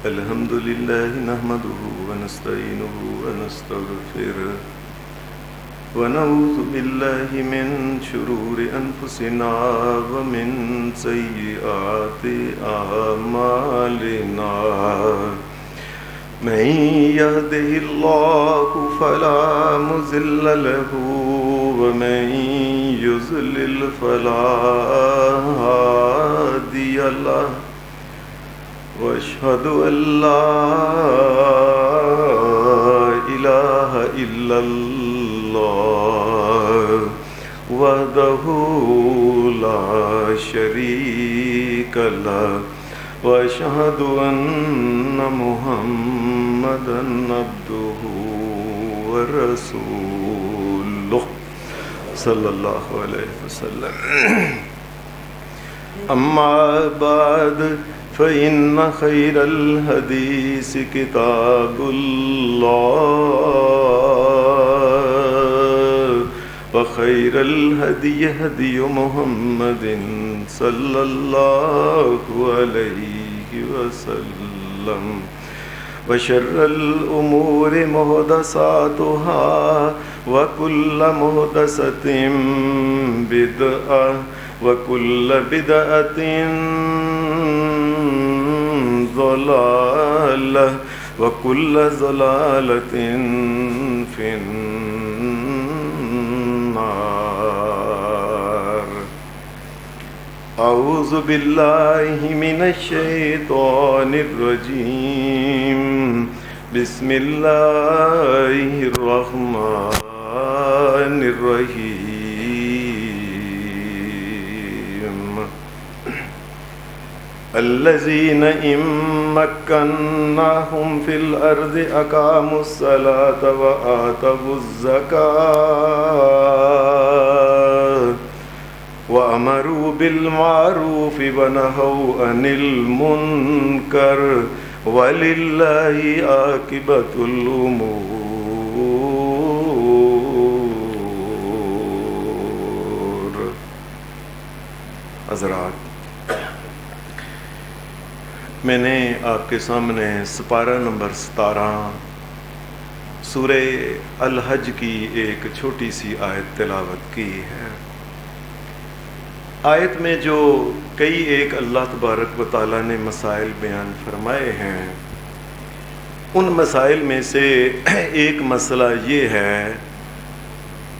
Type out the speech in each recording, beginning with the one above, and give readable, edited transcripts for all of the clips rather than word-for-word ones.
الحمد لله نحمده ونستعينه ونستغفره ونعوذ بالله من شرور أنفسنا ومن سيئات أعمالنا من يهده الله فلا مضل له ومن يضلل فلا هادي له وأشهد أن لا إله إلا الله وحده لا شريك له وأشهد أن محمدًا عبده ورسوله صلى الله عليه وسلم. أما بعد فإن خير الحديث كتاب الله وخير الهدي هدي محمد صلى الله عليه وسلم وشر الأمور محدثاتها وكل محدثة بدعة وكل بدعة ضلالة وكل ضلالة في النار. أعوذ بالله من الشيطان الرجيم. بسم الله الرحمن الرحيم. الذين إن مكناهم في الأرض أقاموا الصلاة وآتوا الزكاة وأمروا بالمعروف ونهوا عن المنكر ولله عاقبة الأمور. حضرات، میں نے آپ کے سامنے سپارہ نمبر 17 سورہ الحج کی ایک چھوٹی سی آیت تلاوت کی ہے. آیت میں جو کئی ایک اللہ تبارک و تعالیٰ نے مسائل بیان فرمائے ہیں، ان مسائل میں سے ایک مسئلہ یہ ہے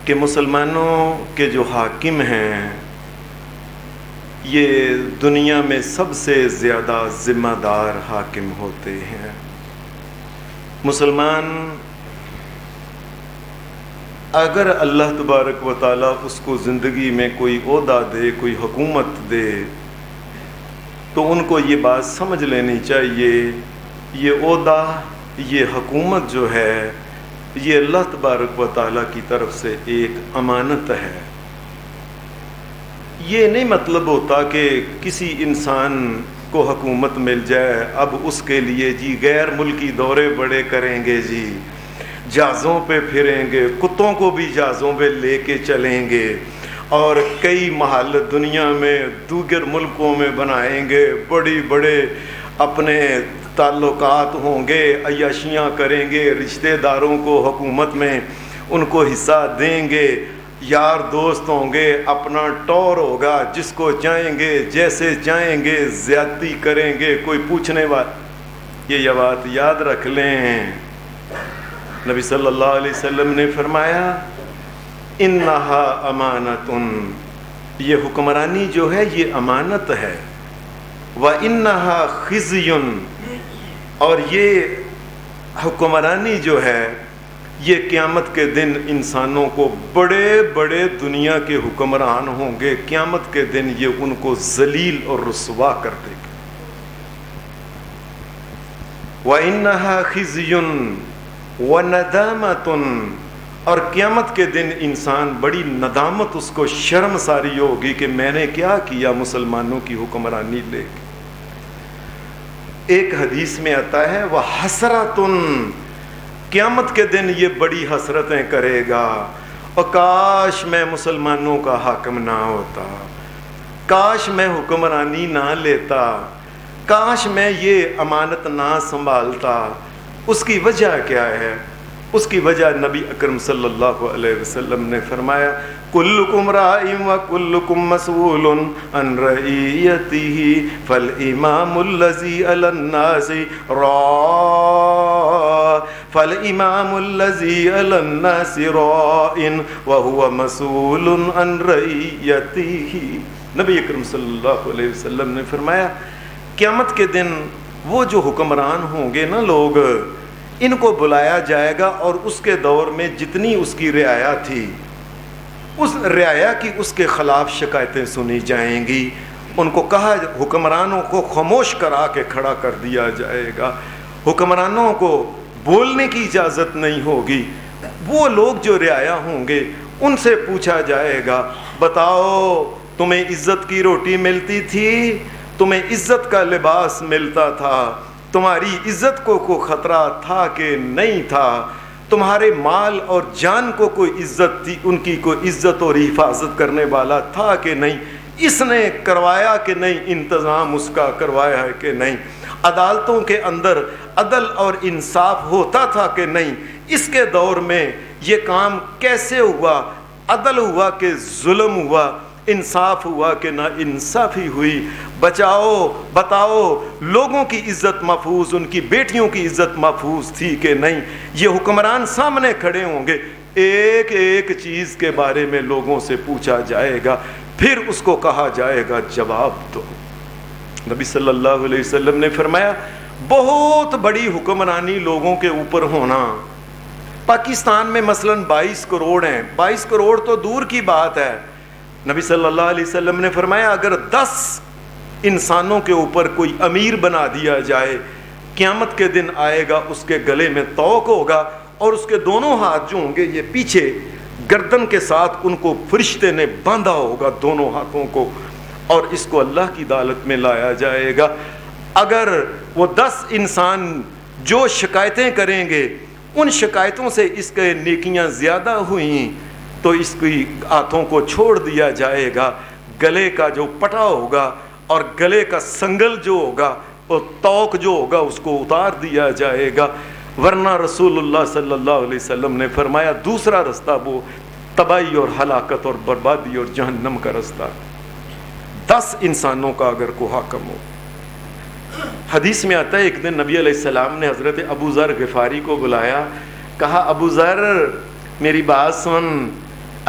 کہ مسلمانوں کے جو حاکم ہیں یہ دنیا میں سب سے زیادہ ذمہ دار حاکم ہوتے ہیں. مسلمان اگر اللہ تبارک و تعالیٰ اس کو زندگی میں کوئی عہدہ دے، کوئی حکومت دے، تو ان کو یہ بات سمجھ لینی چاہیے یہ عہدہ، یہ حکومت جو ہے یہ اللہ تبارک و تعالیٰ کی طرف سے ایک امانت ہے. یہ نہیں مطلب ہوتا کہ کسی انسان کو حکومت مل جائے اب اس کے لیے جی غیر ملکی دورے بڑے کریں گے، جی جہازوں پہ پھریں گے، کتوں کو بھی جہازوں پہ لے کے چلیں گے اور کئی محل دنیا میں دیگر ملکوں میں بنائیں گے، بڑی بڑے اپنے تعلقات ہوں گے، عیاشیاں کریں گے، رشتہ داروں کو حکومت میں ان کو حصہ دیں گے، یار دوست ہوں گے، اپنا ٹور ہوگا، جس کو چاہیں گے جیسے چاہیں گے زیادتی کریں گے، کوئی پوچھنے والا. یہ بات یاد رکھ لیں. نبی صلی اللہ علیہ وسلم نے فرمایا انہا امانتن، یہ حکمرانی جو ہے یہ امانت ہے. وانہا خزی، اور یہ حکمرانی جو ہے یہ قیامت کے دن انسانوں کو بڑے بڑے دنیا کے حکمران ہوں گے، قیامت کے دن یہ ان کو ذلیل اور رسوا کر دے گا. وانہا خزی وندامۃ، اور قیامت کے دن انسان بڑی ندامت، اس کو شرم ساری ہوگی کہ میں نے کیا کیا مسلمانوں کی حکمرانی لے کے. ایک حدیث میں آتا ہے وحسرۃ، قیامت کے دن یہ بڑی حسرتیں کرے گا اور کاش میں مسلمانوں کا حاکم نہ ہوتا، کاش میں حکمرانی نہ لیتا، کاش میں یہ امانت نہ سنبھالتا۔ اس کی وجہ کیا ہے؟ اس کی وجہ نبی اکرم صلی اللہ علیہ وسلم نے فرمایا کلکم راع وکلکم مسئول عن رعیتہ فالامام الذی علی الناس راع فالامام الذی علی الناس راع وہو مسئول عن رعیتہ۔ نبی اکرم صلی اللہ علیہ وسلم نے فرمایا قیامت کے دن وہ جو حکمران ہوں گے نا لوگ، ان کو بلایا جائے گا اور اس کے دور میں جتنی اس کی رعایا تھی، اس رعایا کی اس کے خلاف شکایتیں سنی جائیں گی۔ ان کو کہا، حکمرانوں کو خاموش کرا کے کھڑا کر دیا جائے گا، حکمرانوں کو بولنے کی اجازت نہیں ہوگی۔ وہ لوگ جو رعایا ہوں گے ان سے پوچھا جائے گا بتاؤ تمہیں عزت کی روٹی ملتی تھی، تمہیں عزت کا لباس ملتا تھا، تمہاری عزت کو کوئی خطرہ تھا کہ نہیں تھا، تمہارے مال اور جان کو کوئی عزت تھی، ان کی کوئی عزت اور حفاظت کرنے والا تھا کہ نہیں، اس نے کروایا کہ نہیں، انتظام اس کا کروایا ہے کہ نہیں، عدالتوں کے اندر عدل اور انصاف ہوتا تھا کہ نہیں، اس کے دور میں یہ کام کیسے ہوا، عدل ہوا کہ ظلم ہوا، انصاف ہوا کہ نہ انصافی ہوئی، بتاؤ لوگوں کی عزت محفوظ، ان کی بیٹیوں کی عزت محفوظ تھی کہ نہیں۔ یہ حکمران سامنے کھڑے ہوں گے، ایک ایک چیز کے بارے میں لوگوں سے پوچھا جائے گا، پھر اس کو کہا جائے گا جواب دو۔ نبی صلی اللہ علیہ وسلم نے فرمایا بہت بڑی حکمرانی لوگوں کے اوپر ہونا۔ پاکستان میں مثلا 22 کروڑ ہیں، 22 کروڑ تو دور کی بات ہے۔ نبی صلی اللہ علیہ وسلم نے فرمایا اگر 10 انسانوں کے اوپر کوئی امیر بنا دیا جائے، قیامت کے دن آئے گا، اس کے گلے میں طوق ہوگا اور اس کے دونوں ہاتھ جو ہوں گے یہ پیچھے گردن کے ساتھ ان کو فرشتے نے باندھا ہوگا دونوں ہاتھوں کو، اور اس کو اللہ کی عدالت میں لایا جائے گا۔ اگر وہ 10 انسان جو شکایتیں کریں گے ان شکایتوں سے اس کے نیکیاں زیادہ ہوئیں تو اس کی ہاتھوں کو چھوڑ دیا جائے گا، گلے کا جو پٹا ہوگا اور گلے کا سنگل جو ہوگا اور توق جو ہوگا اس کو اتار دیا جائے گا، ورنہ رسول اللہ صلی اللہ علیہ وسلم نے فرمایا دوسرا رستہ وہ تباہی اور ہلاکت اور بربادی اور جہنم کا رستہ۔ 10 انسانوں کا اگر کوئی حاکم ہو۔ حدیث میں آتا ہے ایک دن نبی علیہ السلام نے حضرت ابو ذر غفاری کو بلایا، کہا ابو ذر میری بات سن،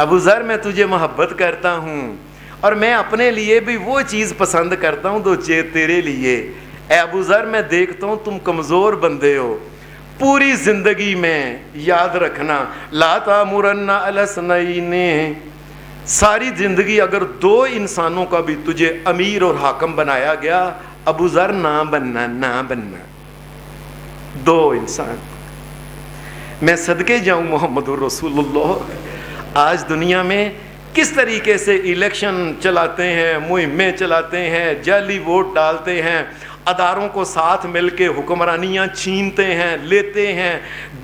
ابو ذر میں تجھے محبت کرتا ہوں اور میں اپنے لیے بھی وہ چیز پسند کرتا ہوں جو تیرے لیے۔ اے ابو ذر میں دیکھتا ہوں تم کمزور بندے ہو، پوری زندگی میں یاد رکھنا لا تامرن علی اثنین، ساری زندگی اگر 2 انسانوں کا بھی تجھے امیر اور حاکم بنایا گیا ابو ذر نہ بننا 2 انسان۔ میں صدقے جاؤں محمد رسول اللہ، آج دنیا میں کس طریقے سے الیکشن چلاتے ہیں، مہمیں چلاتے ہیں، جعلی ووٹ ڈالتے ہیں، اداروں کو ساتھ مل کے حکمرانیاں چھینتے ہیں، لیتے ہیں،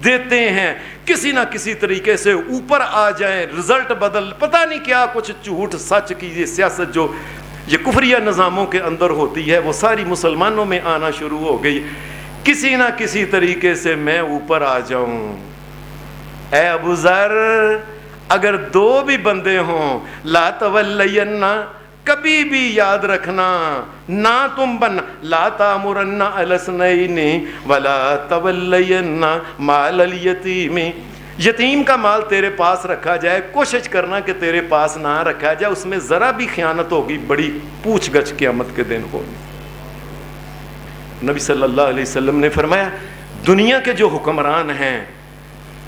دیتے ہیں، کسی نہ کسی طریقے سے اوپر آ جائیں، رزلٹ بدل، پتہ نہیں کیا کچھ جھوٹ سچ کی یہ سیاست جو یہ کفریہ نظاموں کے اندر ہوتی ہے وہ ساری مسلمانوں میں آنا شروع ہو گئی۔ کسی نہ کسی طریقے سے میں اوپر آ جاؤں۔ اے ابو ذر اگر 2 بھی بندے ہوں لا تولینا، کبھی بھی یاد رکھنا نہ تم بننا لا تامرن علی اثنین ولا تولینا مال الیتیم، یتیم کا مال تیرے پاس رکھا جائے، کوشش کرنا کہ تیرے پاس نہ رکھا جائے، اس میں ذرا بھی خیانت ہوگی بڑی پوچھ گچھ قیامت کے دن ہوگی۔ نبی صلی اللہ علیہ وسلم نے فرمایا دنیا کے جو حکمران ہیں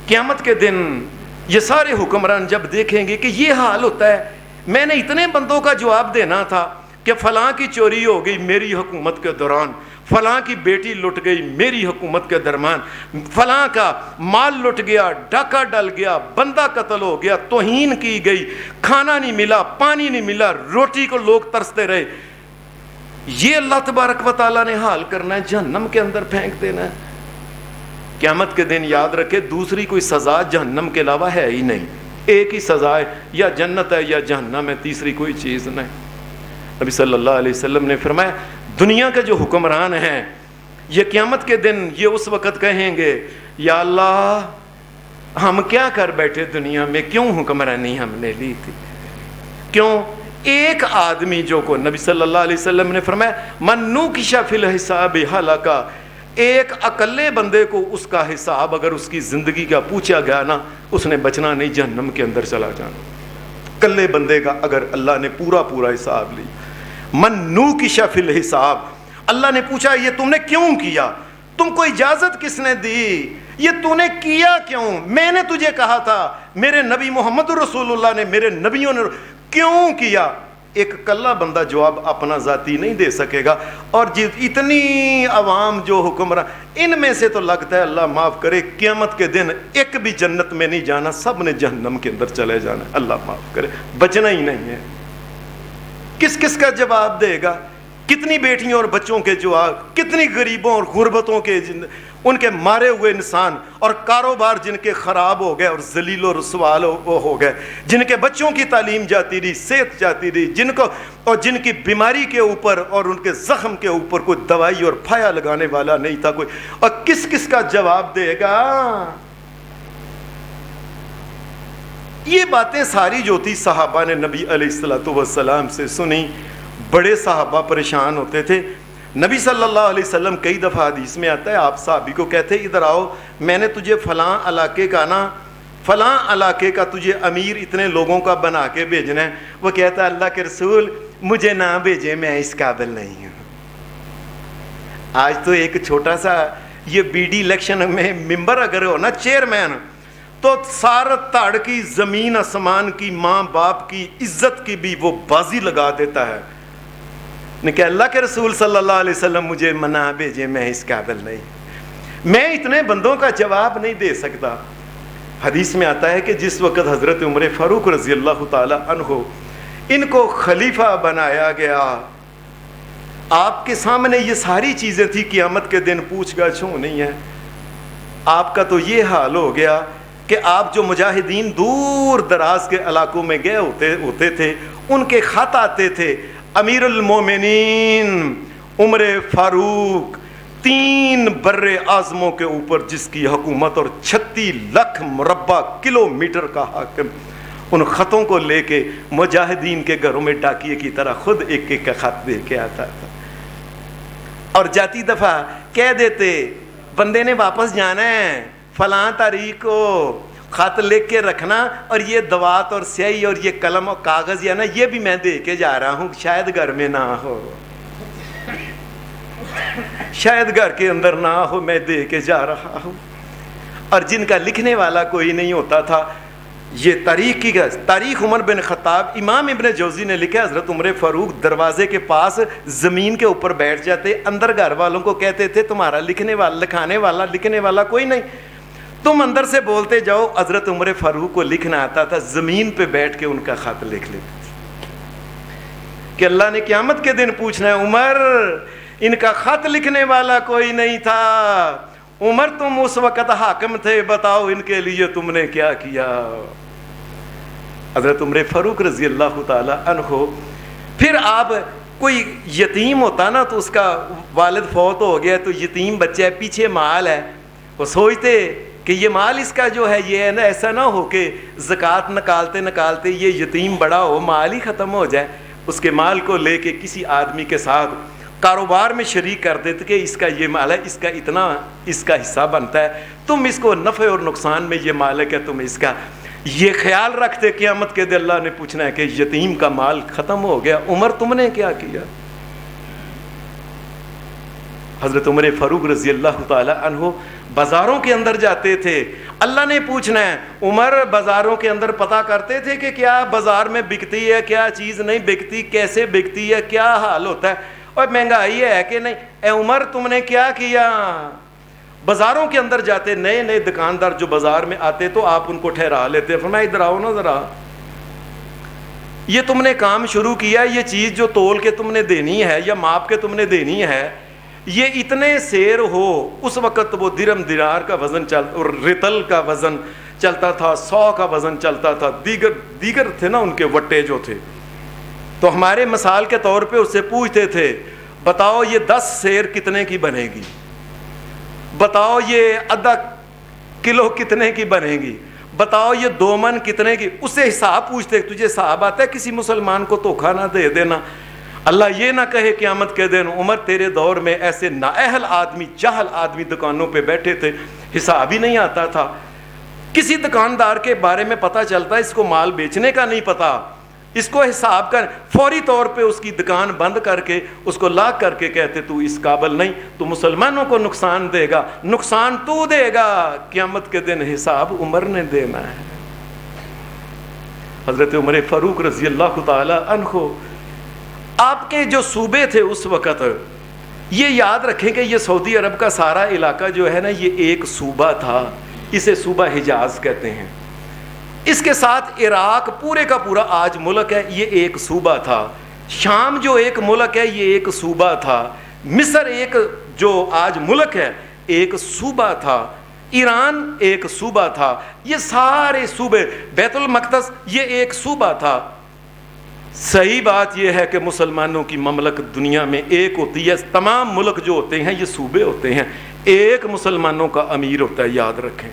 قیامت کے دن یہ سارے حکمران جب دیکھیں گے کہ یہ حال ہوتا ہے، میں نے اتنے بندوں کا جواب دینا تھا کہ فلاں کی چوری ہو گئی میری حکومت کے دوران، فلاں کی بیٹی لٹ گئی میری حکومت کے درمیان، فلاں کا مال لٹ گیا، ڈاکہ ڈل گیا، بندہ قتل ہو گیا، توہین کی گئی، کھانا نہیں ملا، پانی نہیں ملا، روٹی کو لوگ ترستے رہے، یہ اللہ تبارک و تعالیٰ نے حال کرنا ہے، جہنم کے اندر پھینک دینا ہے۔ قیامت کے دن یاد رکھے دوسری کوئی سزا جہنم کے علاوہ ہے ہی نہیں۔ ایک ہی سزا ہے، یا جنت ہے یا جہنم ہے، تیسری کوئی چیز نہیں۔ نبی صلی اللہ علیہ وسلم نے فرمایا دنیا کے جو حکمران ہیں یہ قیامت کے دن یہ اس وقت کہیں گے یا اللہ ہم کیا کر بیٹھے دنیا میں، کیوں حکمرانی ہم نے لی تھی، کیوں؟ ایک آدمی جو کو نبی صلی اللہ علیہ وسلم نے فرمایا من نوکش فی الحساب ہلاکا، ایک اکلے بندے کو اس کا حساب اگر اس کی زندگی کا پوچھا گیا نا، اس نے بچنا نہیں، جہنم کے اندر چلا جانا۔ اکلے بندے کا اگر اللہ نے پورا حساب لی، من نوکش فی الحساب، اللہ نے پوچھا یہ تم نے کیوں کیا، تم کو اجازت کس نے دی، یہ تو نے کیا کیوں، میں نے تجھے کہا تھا، میرے نبی محمد رسول اللہ نے، میرے نبیوں نے کیوں کیا؟ ایک کلا بندہ جواب اپنا ذاتی نہیں دے سکے گا، اور اتنی عوام جو حکمران، ان میں سے تو لگتا ہے اللہ معاف کرے قیامت کے دن ایک بھی جنت میں نہیں جانا، سب نے جہنم کے اندر چلے جانا، اللہ معاف کرے، بچنا ہی نہیں ہے۔ کس کس کا جواب دے گا؟ کتنی بیٹیوں اور بچوں کے جواب، کتنی غریبوں اور غربتوں کے ان کے مارے ہوئے انسان، اور کاروبار جن کے خراب ہو گئے اور ذلیل و رسوا ہو گئے، جن کے بچوں کی تعلیم جاتی رہی، صحت جاتی رہی، جن کی بیماری کے اوپر اور ان کے زخم کے اوپر کوئی دوائی اور پھایا لگانے والا نہیں تھا کوئی، اور کس کس کا جواب دے گا؟ یہ باتیں ساری جو تھی صحابہ نے نبی علیہ الصلوۃ والسلام سے سنی، بڑے صحابہ پریشان ہوتے تھے۔ نبی صلی اللہ علیہ وسلم کئی دفعہ حدیث میں آتا ہے، آپ صحابی کو کہتے ادھر آؤ، میں نے تجھے فلاں علاقے کا نا، فلاں علاقے کا تجھے امیر اتنے لوگوں کا بنا کے بھیجنا ہے، وہ کہتا ہے اللہ کے رسول مجھے نہ بھیجے، میں اس قابل نہیں ہوں۔ آج تو ایک چھوٹا سا یہ بی ڈی الیکشن میں ممبر اگر ہو نا، چیئرمین، تو سارا تاڑ کی، زمین آسمان کی، ماں باپ کی عزت کی بھی وہ بازی لگا دیتا ہے کہ اللہ کے رسول صلی اللہ علیہ وسلم مجھے منع بھیجے، میں اس قابل نہیں، میں اتنے بندوں کا جواب نہیں دے سکتا۔ حدیث میں آتا ہے کہ جس وقت حضرت عمر فاروق رضی اللہ تعالی عنہ ان کو خلیفہ بنایا گیا، آپ کے سامنے یہ ساری چیزیں تھی، قیامت کے دن پوچھ گچھ نہیں ہے، آپ کا تو یہ حال ہو گیا کہ آپ جو مجاہدین دور دراز کے علاقوں میں گئے ہوتے تھے، ان کے خط آتے تھے، امیر المومنین عمر فاروق 3 بر اعظموں کے اوپر جس کی حکومت اور 36 لاکھ مربع کلومیٹر کا حاکم، ان خطوں کو لے کے مجاہدین کے گھروں میں ڈاکیے کی طرح خود ایک ایک کا خط دے کے آتا تھا، اور جاتی دفعہ کہہ دیتے بندے نے واپس جانا ہے، فلاں تاریخ کو خط لکھ کے رکھنا، اور یہ دوات اور سیاہی اور یہ قلم اور کاغذ یا نا یہ بھی میں دے کے جا رہا ہوں، شاید گھر میں نہ ہو، شاید گھر کے اندر نہ ہو، میں دے کے جا رہا ہوں۔ اور جن کا لکھنے والا کوئی نہیں ہوتا تھا، یہ تاریخ عمر بن خطاب، امام ابن جوزی نے لکھا حضرت عمر فاروق دروازے کے پاس زمین کے اوپر بیٹھ جاتے، اندر گھر والوں کو کہتے تھے تمہارا لکھنے والا کوئی نہیں، تم اندر سے بولتے جاؤ۔ حضرت عمر فاروق کو لکھنا آتا تھا، زمین پہ بیٹھ کے ان کا خط لکھ لیتے تھے کہ اللہ نے قیامت کے دن پوچھنا ہے عمر ان کا خط لکھنے والا کوئی نہیں تھا، عمر تم اس وقت حاکم تھے، بتاؤ ان کے لیے تم نے کیا کیا۔ حضرت عمر فاروق رضی اللہ تعالی عنہ، پھر آپ کوئی یتیم ہوتا نا تو اس کا والد فوت ہو گیا تو یتیم بچہ ہے، پیچھے مال ہے، وہ سوچتے کہ یہ مال اس کا جو ہے یہ نا ایسا نہ ہو کہ زکوٰۃ نکالتے یہ یتیم بڑا ہو، مال ہی ختم ہو جائے، اس کے مال کو لے کے کسی آدمی کے ساتھ کاروبار میں شریک کر دیتے کہ اس کا یہ مال ہے، اس کا اتنا اس کا حصہ بنتا ہے، تم اس کو نفع اور نقصان میں یہ مال ہے کہ تم اس کا یہ خیال رکھتے، قیامت کے دن اللہ نے پوچھنا ہے کہ یتیم کا مال ختم ہو گیا، عمر تم نے کیا کیا۔ حضرت عمر فاروق رضی اللہ تعالی عنہ بازاروں کے اندر جاتے تھے، اللہ نے پوچھنا ہے عمر بازاروں کے اندر پتہ کرتے تھے کہ کیا بازار میں بکتی ہے، کیا چیز نہیں بکتی، کیسے بکتی ہے، کیا حال ہوتا ہے، اور مہنگائی ہے کہ نہیں، اے عمر تم نے کیا کیا۔ بازاروں کے اندر جاتے، نئے نئے دکاندار جو بازار میں آتے تو آپ ان کو ٹھہرا لیتے، فرمایا ادھر آؤ نا ذرا، یہ تم نے کام شروع کیا، یہ چیز جو تول کے تم نے دینی ہے یا ماپ کے تم نے دینی ہے، یہ اتنے سیر ہو، اس وقت وہ درم دینار کا وزن اور رتل کا وزن چلتا تھا، 100 کا وزن چلتا تھا، دیگر تھے نا ان کے وٹے جو تھے، تو ہمارے مثال کے طور پہ اس سے پوچھتے تھے بتاؤ یہ 10 سیر کتنے کی بنے گی، بتاؤ یہ آدھا کلو کتنے کی بنے گی، بتاؤ یہ 2 من کتنے کی، اس سے حساب پوچھتے. تجھے حساب آتا ہے؟ کسی مسلمان کو دھوکہ نہ دے دینا. اللہ یہ نہ کہے قیامت کے دن عمر تیرے دور میں ایسے نااہل آدمی، جاہل آدمی دکانوں پہ بیٹھے تھے، حساب ہی نہیں آتا تھا. کسی دکاندار کے بارے میں پتہ چلتا ہے اس کو مال بیچنے کا نہیں پتا، اس کو حساب کر، فوری طور پہ اس کی دکان بند کر کے اس کو لاک کر کے کہتے تو اس قابل نہیں، تو مسلمانوں کو نقصان دے گا، نقصان تو دے گا، قیامت کے دن حساب عمر نے دینا ہے. حضرت عمر فاروق رضی اللہ تعالی عنہ، آپ کے جو صوبے تھے اس وقت، یہ یاد رکھیں کہ یہ سعودی عرب کا سارا علاقہ جو ہے نا یہ ایک صوبہ تھا، اسے صوبہ حجاز کہتے ہیں. اس کے ساتھ عراق پورے کا پورا آج ملک ہے، یہ ایک صوبہ تھا. شام جو ایک ملک ہے یہ ایک صوبہ تھا. مصر ایک جو آج ملک ہے ایک صوبہ تھا. ایران ایک صوبہ تھا. یہ سارے صوبے، بیت المقدس یہ ایک صوبہ تھا. صحیح بات یہ ہے کہ مسلمانوں کی مملکت دنیا میں ایک ہوتی ہے، تمام ملک جو ہوتے ہیں یہ صوبے ہوتے ہیں، ایک مسلمانوں کا امیر ہوتا ہے، یاد رکھیں.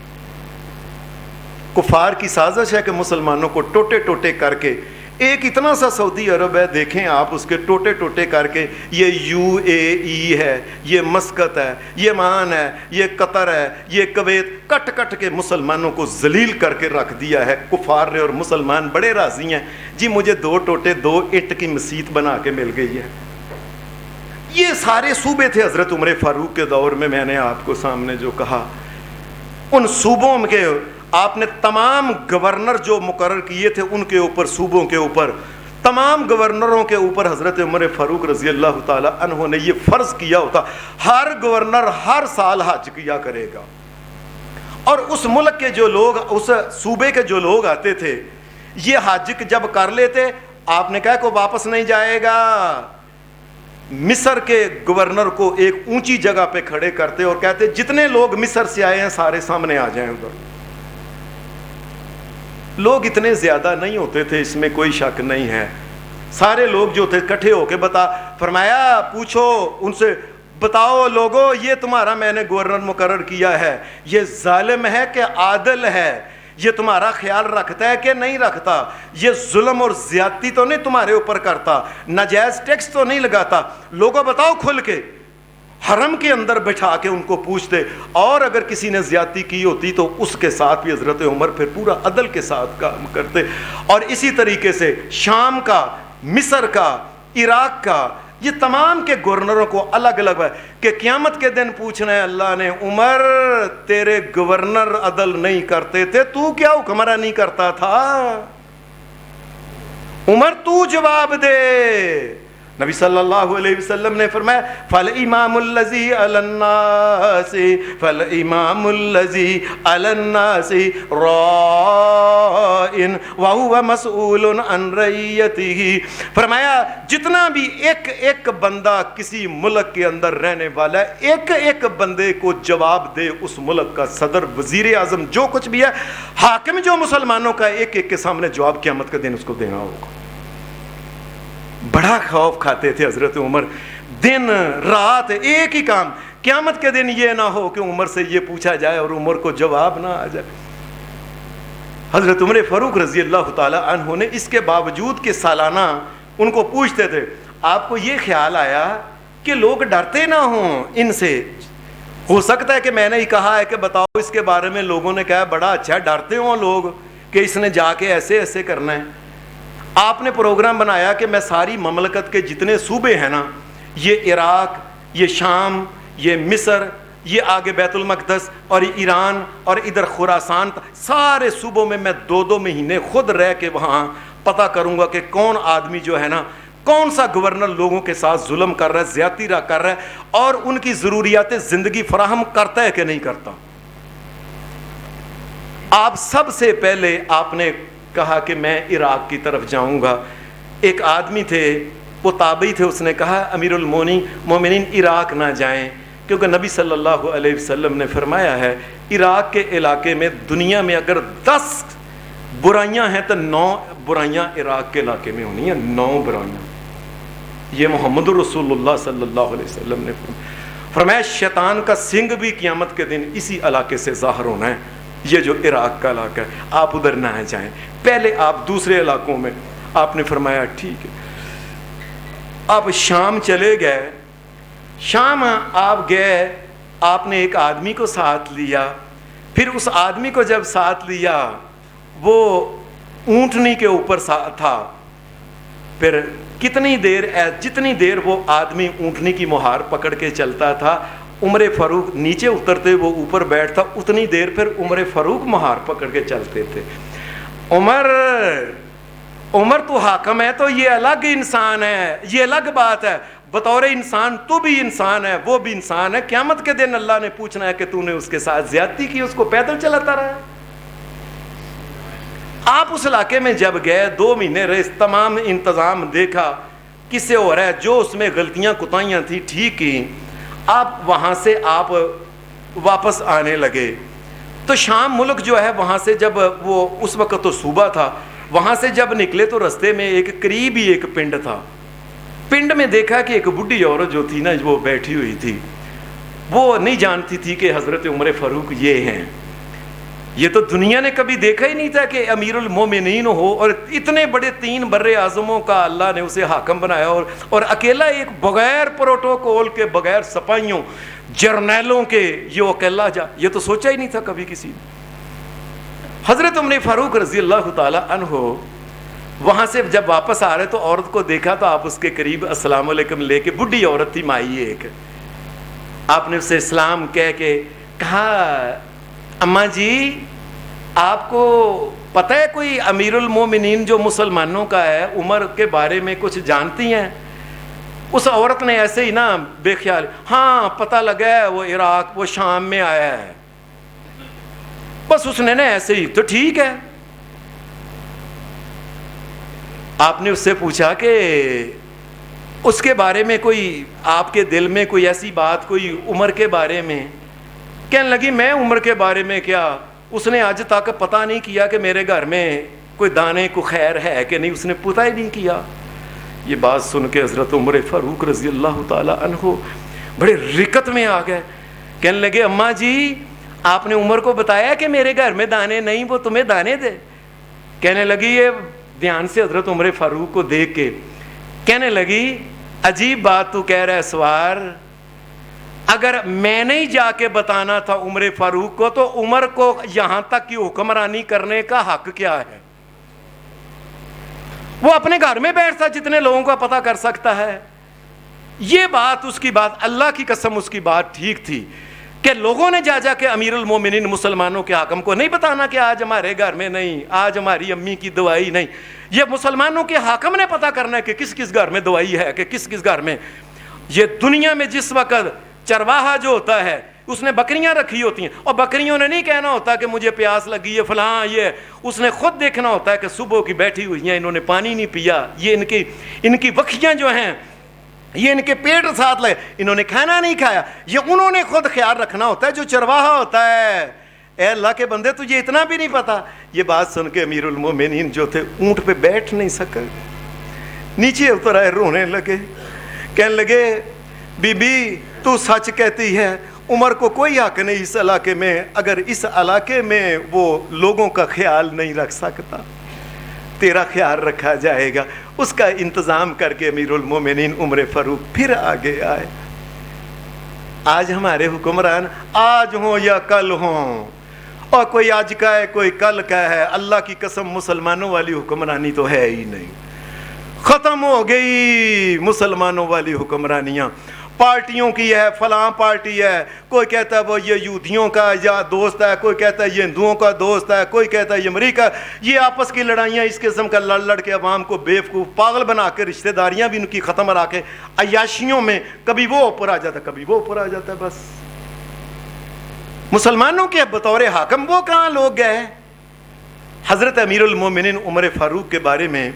کفار کی سازش ہے کہ مسلمانوں کو ٹوٹے ٹوٹے کر کے، ایک اتنا سا سعودی عرب ہے، دیکھیں آپ اس کے ٹوٹے ٹوٹے کر کے، یہ UAE ہے، یہ مسقط ہے، یہ مان ہے، یہ قطر ہے، یہ کویت، کٹ کٹ کے مسلمانوں کو ذلیل کر کے رکھ دیا ہے کفار نے. اور مسلمان بڑے راضی ہیں، جی مجھے 2 ٹوٹے 2 اینٹ کی مسجد بنا کے مل گئی ہے. یہ سارے صوبے تھے حضرت عمر فاروق کے دور میں نے آپ کو سامنے جو کہا. ان صوبوں کے آپ نے تمام گورنر جو مقرر کیے تھے ان کے اوپر، صوبوں کے اوپر، تمام گورنروں کے اوپر حضرت عمر فاروق رضی اللہ تعالی عنہ نے یہ فرض کیا ہوتا ہر گورنر ہر سال حج کیا کرے گا. اور اس ملک کے جو لوگ، اس صوبے کے جو لوگ آتے تھے یہ حج جب کر لیتے، آپ نے کہا کہ واپس نہیں جائے گا. مصر کے گورنر کو ایک اونچی جگہ پہ کھڑے کرتے اور کہتے جتنے لوگ مصر سے آئے ہیں سارے سامنے آ جائیں ادھر. لوگ اتنے زیادہ نہیں ہوتے تھے، اس میں کوئی شک نہیں ہے. سارے لوگ جو تھے اکٹھے ہو کے فرمایا پوچھو ان سے، بتاؤ لوگو یہ تمہارا میں نے گورنر مقرر کیا ہے، یہ ظالم ہے کہ عادل ہے؟ یہ تمہارا خیال رکھتا ہے کہ نہیں رکھتا؟ یہ ظلم اور زیادتی تو نہیں تمہارے اوپر کرتا؟ ناجائز ٹیکس تو نہیں لگاتا؟ لوگوں بتاؤ کھل کے. حرم کے اندر بٹھا کے ان کو پوچھتے، اور اگر کسی نے زیادتی کی ہوتی تو اس کے ساتھ بھی حضرت عمر پھر پورا عدل کے ساتھ کام کرتے. اور اسی طریقے سے شام کا، مصر کا، عراق کا، یہ تمام کے گورنروں کو الگ الگ ہے کہ قیامت کے دن پوچھنا ہے اللہ نے، عمر تیرے گورنر عدل نہیں کرتے تھے، تو کیا حکمراں نہیں کرتا تھا؟ عمر تو جواب دے. نبی صلی اللہ علیہ وسلم نے فرمایا فَالْإِمَامُ الَّذِي عَلَى النَّاسِ فَالْإِمَامُ الَّذِي عَلَى النَّاسِ رَائِن وَهُوَ مَسْئُولٌ عَنْ رَعِيَّتِهِ. فرمایا جتنا بھی ایک بندہ کسی ملک کے اندر رہنے والا ہے، ایک بندے کو جواب دے، اس ملک کا صدر، وزیر اعظم، جو کچھ بھی ہے، حاکم جو مسلمانوں کا، ایک کے سامنے جواب قیامت کا دن اس کو دینا ہوگا. بڑا خوف کھاتے تھے حضرت عمر، دن رات ایک ہی کام. قیامت کے دن یہ نہ ہو کہ عمر سے یہ پوچھا جائے اور عمر کو جواب نہ آ جائے. حضرت عمر فاروق رضی اللہ تعالی عنہ نے اس کے باوجود کہ سالانہ ان کو پوچھتے تھے، آپ کو یہ خیال آیا کہ لوگ ڈرتے نہ ہوں ان سے؟ ہو سکتا ہے کہ میں نے ہی کہا ہے کہ بتاؤ اس کے بارے میں لوگوں نے کہا بڑا اچھا، ڈرتے ہوں لوگ کہ اس نے جا کے ایسے ایسے کرنا ہے. آپ نے پروگرام بنایا کہ میں ساری مملکت کے جتنے صوبے ہیں نا، یہ عراق، یہ شام، یہ مصر، یہ آگے بیت المقدس اور ایران اور ادھر خراسان، سارے صوبوں میں 2 مہینے خود رہ کے وہاں پتہ کروں گا کہ کون آدمی جو ہے نا، کون سا گورنر لوگوں کے ساتھ ظلم کر رہا ہے، زیادتی کر رہا ہے، اور ان کی ضروریات زندگی فراہم کرتا ہے کہ نہیں کرتا. آپ سب سے پہلے آپ نے کہا کہ میں عراق کی طرف جاؤں گا. ایک آدمی تھے، وہ تابعی تھے، اس نے کہا امیر المومنین عراق نہ جائیں، کیونکہ نبی صلی اللہ علیہ وسلم نے فرمایا ہے عراق کے علاقے میں دنیا میں اگر 10 برائیاں ہیں تو 9 برائیاں عراق کے علاقے میں ہونی ہیں، 9 برائیاں. یہ محمد رسول اللہ صلی اللہ علیہ وسلم نے فرمایا شیطان کا سنگ بھی قیامت کے دن اسی علاقے سے ظاہر ہونا ہے. یہ جو عراق کا علاقہ ہے آپ ادھر نہ جائیں، پہلے آپ دوسرے علاقوں میں. آپ نے فرمایا ٹھیک ہے. آپ شام چلے گئے. شام آپ گئے، آپ نے ایک آدمی کو ساتھ لیا. پھر اس آدمی کو جب ساتھ لیا وہ اونٹنی کے اوپر تھا. پھر کتنی دیر، جتنی دیر وہ آدمی اونٹنی کی مہار پکڑ کے چلتا تھا، عمر فاروق نیچے اترتے وہ اوپر بیٹھتا، اتنی دیر پھر عمر فاروق مہار پکڑ کے چلتے تھے. عمر تو حاکم ہے تو یہ الگ انسان ہے، یہ الگ بات ہے. بطور انسان تو بھی انسان ہے، وہ بھی انسان ہے. قیامت کے دن اللہ نے پوچھنا ہے کہ تو نے اس کے ساتھ زیادتی کی، اس کو پیدل چلاتا رہا. آپ اس علاقے میں جب گئے 2 مہینے رہے، تمام انتظام دیکھا کس سے ہو رہا ہے، جو اس میں غلطیاں کوتاہیاں تھیں ٹھیک کی. آپ وہاں سے آپ واپس آنے لگے تو شام ملک جو ہے وہاں سے جب وہ اس وقت تو صوبہ تھا، وہاں سے جب نکلے تو رستے میں ایک قریب ہی ایک پنڈ تھا. پنڈ میں دیکھا کہ ایک بڈھی عورت جو تھی نا وہ بیٹھی ہوئی تھی. وہ نہیں جانتی تھی کہ حضرت عمر فاروق یہ ہیں. یہ تو دنیا نے کبھی دیکھا ہی نہیں تھا کہ امیر المومنین ہو، اور اتنے بڑے 3 بر اعظموں کا اللہ نے اسے حاکم بنایا، اور اکیلا ایک بغیر پروٹوکول کے، بغیر سپاہیوں جرنیلوں کے یہ اکیلا یہ تو سوچا ہی نہیں تھا کبھی کسی نے. حضرت عمر فاروق رضی اللہ تعالی عنہ وہاں سے جب واپس آ رہے تو عورت کو دیکھا تو آپ اس کے قریب السلام علیکم لے کے، بڈھی عورت تھی مائی ایک، آپ نے اسے اسلام کہہ کے کہا اماں جی آپ کو پتہ ہے کوئی امیر المومنین جو مسلمانوں کا ہے عمر کے بارے میں کچھ جانتی ہیں؟ اس عورت نے ایسے ہی نا بے خیال ہاں پتہ لگا ہے وہ عراق وہ شام میں آیا ہے. بس اس نے نا ایسے ہی تو ٹھیک ہے. آپ نے اس سے پوچھا کہ اس کے بارے میں کوئی آپ کے دل میں کوئی ایسی بات کوئی عمر کے بارے میں؟ کہنے لگی میں عمر کے بارے میں کیا، اس نے آج تک پتہ نہیں کیا کہ میرے گھر میں کوئی دانے کو خیر ہے کہ نہیں، اس نے پتہ ہی نہیں کیا. یہ بات سن کے حضرت عمر فاروق رضی اللہ تعالی عنہ بڑے رکت میں آ گئے. کہنے لگے اماں جی آپ نے عمر کو بتایا کہ میرے گھر میں دانے نہیں، وہ تمہیں دانے دے؟ کہنے لگی یہ دھیان سے حضرت عمر فاروق کو دیکھ کے کہنے لگی عجیب بات تو کہہ رہا ہے سوار، اگر میں نہیں جا کے بتانا تھا عمر فاروق کو تو عمر کو یہاں تک کی حکمرانی کرنے کا حق کیا ہے؟ وہ اپنے گھر میں بیٹھتا جتنے لوگوں کا پتہ کر سکتا ہے. یہ بات اس کی بات اللہ کی قسم اس کی بات ٹھیک تھی کہ لوگوں نے جا کے امیر المومنین مسلمانوں کے حاکم کو نہیں بتانا کہ آج ہمارے گھر میں نہیں، آج ہماری امی کی دوائی نہیں. یہ مسلمانوں کے حاکم نے پتہ کرنا ہے کہ کس کس گھر میں دوائی ہے، کہ کس کس گھر میں. یہ دنیا میں جس وقت چرواہا جو ہوتا ہے اس نے بکریاں رکھی ہوتی ہیں، اور بکریوں نے نہیں کہنا ہوتا کہ مجھے پیاس لگی ہے فلاں، یہ اس نے خود دیکھنا ہوتا ہے کہ صبح کی بیٹھی ہوئی ہیں انہوں نے پانی نہیں پیا، یہ ان کی وکھیاں جو ہیں یہ ان کے پیٹ ساتھ لگے انہوں نے کھانا نہیں کھایا، یہ انہوں نے خود خیال رکھنا ہوتا ہے جو چرواہا ہوتا ہے. اے اللہ کے بندے تجھے اتنا بھی نہیں پتا. یہ بات سن کے امیر المومنین جو تھے اونٹ پہ بیٹھ نہیں سکے، نیچے اتر آئے، رونے لگے. کہنے لگے بی بی تو سچ کہتی ہے، عمر کو کوئی حق نہیں اس علاقے میں، اگر اس علاقے میں وہ لوگوں کا خیال نہیں رکھ سکتا تیرا خیال رکھا جائے گا. اس کا انتظام کر کے امیر المومنین عمر فاروق پھر آگے آئے. آج ہمارے حکمران آج ہوں یا کل ہوں، اور کوئی آج کا ہے کوئی کل کا ہے، اللہ کی قسم مسلمانوں والی حکمرانی تو ہے ہی نہیں. ختم ہو گئی مسلمانوں والی حکمرانیاں. پارٹیوں کی ہے، فلاں پارٹی ہے، کوئی کہتا ہے وہ یہ یہودیوں کا یا دوست ہے، کوئی کہتا ہے یہ ہندوؤں کا دوست ہے، کوئی کہتا ہے یہ امریکہ. یہ آپس کی لڑائیاں اس قسم کا لڑ کے عوام کو بیوقوف پاگل بنا کے رشتہ داریاں بھی ان کی ختم کرا کے عیاشیوں میں کبھی وہ اوپر آ جاتا کبھی وہ اوپر آ جاتا ہے. بس مسلمانوں کے بطور حاکم وہ کہاں لوگ گئے؟ حضرت امیر المومنین عمر فاروق کے بارے میں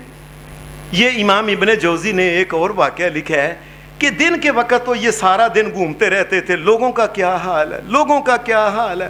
یہ امام ابن جوزی نے ایک اور واقعہ لکھا ہے کہ دن کے وقت تو یہ سارا دن گھومتے رہتے تھے، لوگوں کا کیا حال ہے، لوگوں کا کیا حال ہے.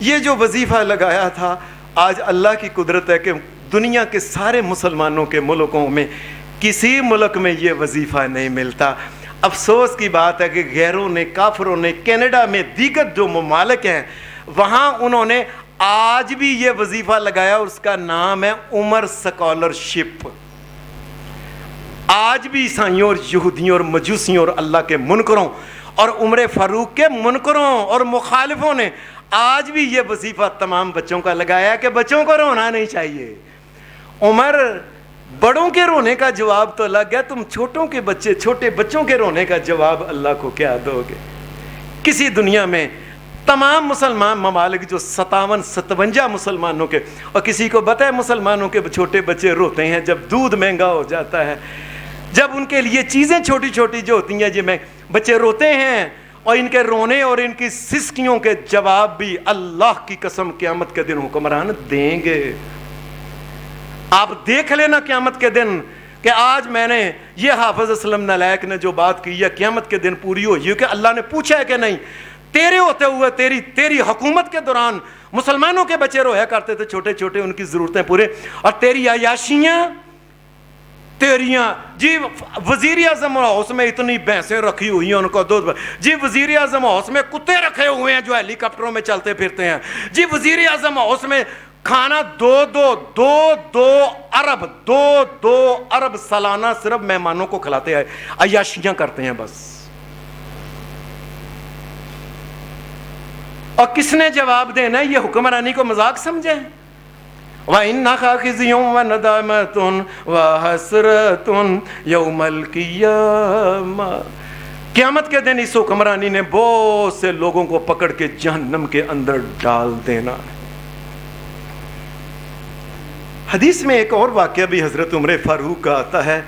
یہ جو وظیفہ لگایا تھا، آج اللہ کی قدرت ہے کہ دنیا کے سارے مسلمانوں کے ملکوں میں کسی ملک میں یہ وظیفہ نہیں ملتا۔ افسوس کی بات ہے کہ غیروں نے، کافروں نے، کینیڈا میں، دیگر جو ممالک ہیں وہاں انہوں نے آج بھی یہ وظیفہ لگایا، اور اس کا نام ہے عمر اسکالرشپ۔ آج بھی عیسائیوں اور یہودیوں اور مجوسیوں اور اللہ کے منکروں اور عمر فاروق کے منکروں اور مخالفوں نے آج بھی یہ وظیفہ تمام بچوں کا لگایا کہ بچوں کو رونا نہیں چاہیے۔ عمر، بڑوں کے رونے کا جواب تو الگ ہے، تم چھوٹوں کے بچے، چھوٹے بچوں کے رونے کا جواب اللہ کو کیا دو گے؟ کسی دنیا میں تمام مسلمان ممالک جو 57 مسلمانوں کے، اور کسی کو پتہ ہے مسلمانوں کے چھوٹے بچے روتے ہیں جب دودھ مہنگا ہو جاتا ہے، جب ان کے لیے چیزیں چھوٹی چھوٹی جو ہوتی ہیں جن میں بچے روتے ہیں، اور ان کے رونے اور ان کی سسکیوں کے جواب بھی اللہ کی قسم قیامت کے دن حکمران دیں گے۔ آپ دیکھ لینا قیامت کے دن کہ آج میں نے یہ حافظ اسلم نالائق نے جو بات کی ہے قیامت کے دن پوری ہوئی ہے کہ اللہ نے پوچھا ہے کہ نہیں، تیرے ہوتے ہوئے تیری حکومت کے دوران مسلمانوں کے بچے رویا کرتے تھے چھوٹے چھوٹے، ان کی ضرورتیں پورے، اور تیری عیاشیاں، تیریاں جی وزیر اعظم ہاؤس میں اتنی بھینسیں رکھی ہوئی ہیں ان کو دو، جی وزیر اعظم ہاؤس میں کتے رکھے ہوئے ہیں جو ہیلی کاپٹروں میں چلتے پھرتے ہیں، جی وزیر اعظم ہاؤس میں کھانا دو ارب سالانہ صرف مہمانوں کو کھلاتے ہیں، عیاشیاں کرتے ہیں بس۔ اور کس نے جواب دینا ہے؟ یہ حکمرانی کو مذاق سمجھیں؟ وَإِنَّ خَاخِزِيٌ وَنَدَامَةٌ وَحَسْرَةٌ يَوْمَ الْقِيَامَةِ۔ قیامت کے دن اس حکمرانی نے بہت سے لوگوں کو پکڑ کے جہنم کے اندر ڈال دینا ہے۔ حدیث میں ایک اور واقعہ بھی حضرت عمر فاروق کا آتا ہے